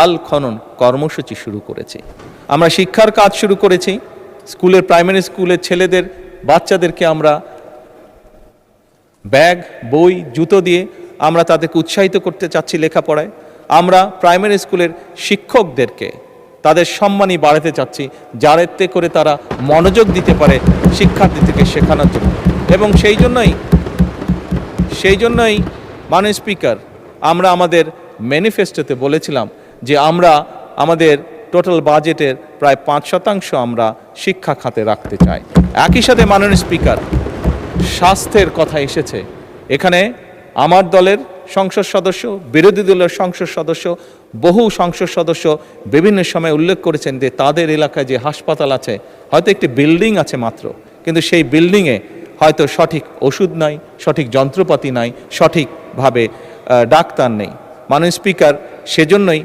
খাল খনন কর্মসূচি শুরু করেছি। আমরা শিক্ষার কাজ শুরু করেছি। স্কুলের প্রাইমারি স্কুলের ছেলেদের বাচ্চাদেরকে আমরা ব্যাগ, বই, জুতো দিয়ে আমরা তাদেরকে উৎসাহিত করতে চাচ্ছি লেখাপড়ায়। আমরা প্রাইমারি স্কুলের শিক্ষকদেরকে তাদের সম্মানই বাড়াতে চাচ্ছি, যাতে করে তারা মনোযোগ দিতে পারে শিক্ষার্থীদেরকে শেখানোর জন্য। এবং সেই জন্যই মাননীয় স্পিকার, আমরা আমাদের ম্যানিফেস্টোতে বলেছিলাম যে আমরা আমাদের টোটাল বাজেটের প্রায় 5% আমরা শিক্ষা খাতে রাখতে চাই। একই সাথে মাননীয় স্পিকার, স্বাস্থ্যের কথা এসেছে। এখানে আমার দলের সংসদ সদস্য, বিরোধী দলের সংসদ সদস্য, বহু সংসদ সদস্য বিভিন্ন সময় উল্লেখ করেছেন যে তাদের এলাকায় যে হাসপাতাল আছে, হয়তো একটি বিল্ডিং আছে মাত্র, কিন্তু সেই বিল্ডিংয়ে হয়তো সঠিক ওষুধ নাই, সঠিক যন্ত্রপাতি নাই, সঠিকভাবে ডাক্তার নেই। মাননীয় স্পিকার, সেজন্যই